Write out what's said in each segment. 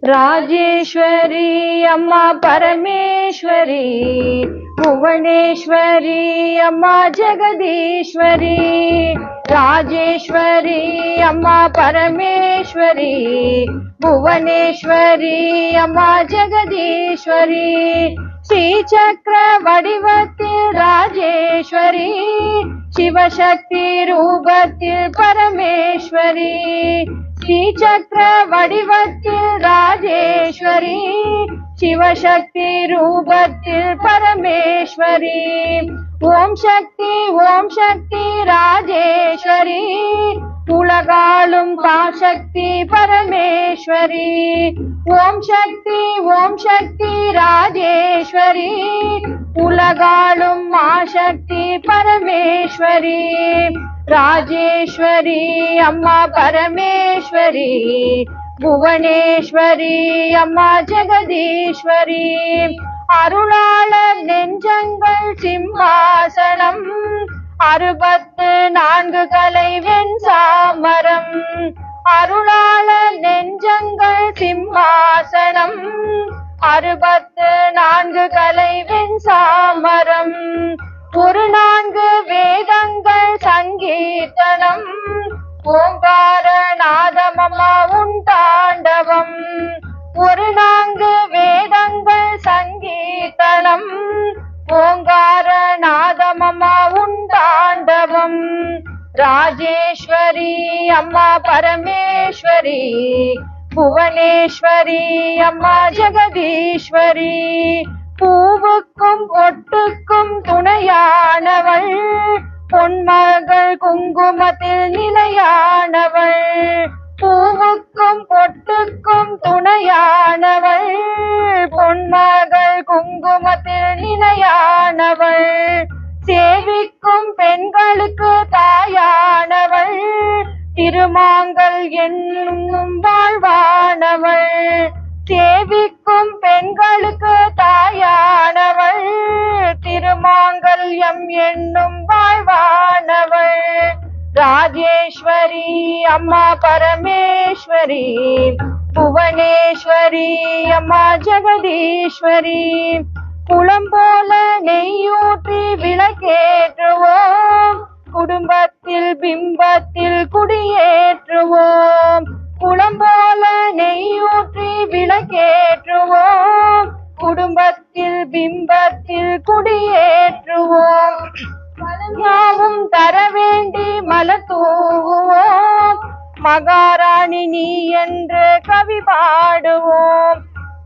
राजेश्वरी अम्मा परमेश्वरी, भुवनेश्वरी अम्मा जगदीश्वरी। राजेश्वरी अम्मा परमेश्वरी, भुवनेश्वरी अम्मा जगदीश्वरी। श्रीचक्र वडिवत्तिल राजेश्वरी, शिवशक्ति रूपत्तिल परमेश्वरी। श्रीचक्र वडिवत्तिल राजेश्वरी, शिवशक्ति रूपत्तिल परमेश्वरी। ओम शक्ति राजेश्वरी, उलगालुम शक्ति परमेश्वरी। ओम शक्ति राजेश्वरी, उलगालुम शक्ति परमेश्वरी। राजेश्वरी अम्मा परमेश्वरी, भुवनेश्वरी अम्मा जगदीश्वरी। अरुளாளர் நெஞ்சங்கள் சிம்மாசனம், 64 கலை வெண்சாமரம்। அருளாளர் நெஞ்சங்கள் சிம்மாசனம், 64 கலை வெண்சாமரம்। ஒரு 4 வேதங்கள் சங்கீர்த்தனம், ஓங்கார நாதமம்மா உன் தாண்டவம்। ஒரு 4 வேதங்கள் சங்கீர்த்தனம், ஓங்கார நாதமம்மா உன் தாண்டவம்। ராஜேஸ்வரி அம்மா பரமேஸ்வரி, புவனேஸ்வரி அம்மா ஜெகதீஸ்வரி। பூவுக்கும் பொட்டுக்கும் துணையானவள், பொன்மகள் குங்குமத்தில் நிலையானவள்। பூவுக்கும் பொட்டுக்கும் துணையானவள், பொன்மகள் குங்குமத்தில் நிலையானவள்। சேவிக்கும் பெண்களுக்கு தாயானவள், திருமாங்கல் என்னும் வாழ்வானவள்। சேவிக்கும் பெண்களுக்கு தாயானவள், திருமாங்கல்யம் என்னும் வாழ்வானவள்। ராஜேஸ்வரி அம்மா பரமேஸ்வரி, புவனேஸ்வரி அம்மா ஜெகதீஸ்வரி। குளம் போல நெய்யூற்றி விளக்கேற்றுவோம், குடும்பத்தில் பிம்பத்தில் குடியேற்றுவோம்। குளம் போல நெய்யூற்றி விளக்கேற்றுவோம், குடும்பத்தில் பிம்பத்தில் குடியேற்றுவோம்। யாவும் தர வேண்டி மலர் தூவுவோம், மகாராணி நீ என்று கவி பாடுவோம்।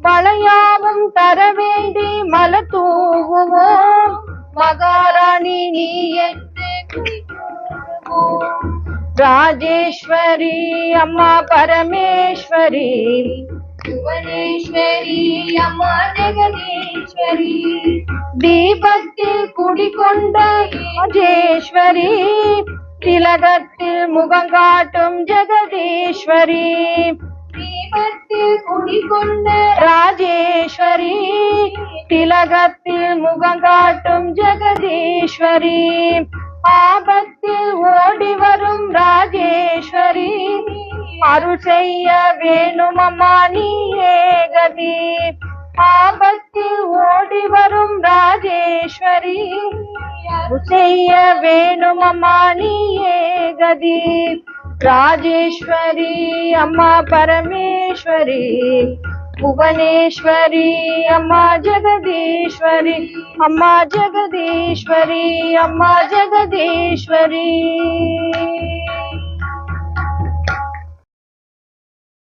வளையாவும் தர வேண்டி மலர் தூவுவோம், மகாராணி நீ என்று கவி பாடுவோம்। ராஜேஸ்வரி அம்மா பரமேஸ்வரி, புவனேஸ்வரி அம்மா ஜெகதீஸ்வரி। தீபத்தில் குடிகொண்ட ராஜேஸ்வரி, திலகத்தில் முகங்காட்டும் ஜெகதீஸ்வரி। தீபத்தில் குடிகொண்ட ராஜேஸ்வரி, திலகத்தில் முகங்காட்டும் ஜெகதீஸ்வரி। ஆபத்தில் ஓடி வரும் ராஜேஸ்வரி, அருள் செய்ய வேணும் அம்மா நீயே கதி। ஆபத்தில் ஓடி வரும் ராஜேஸ்வரி, அருள் செய்ய வேணும் அம்மா நீயே கதி। ராஜேஸ்வரி அம்மா பரமேஸ்வரி, புவனேஸ்வரி அம்மா ஜெகதீஸ்வரி, அம்மா ஜெகதீஸ்வரி, அம்மா ஜெகதீஸ்வரி।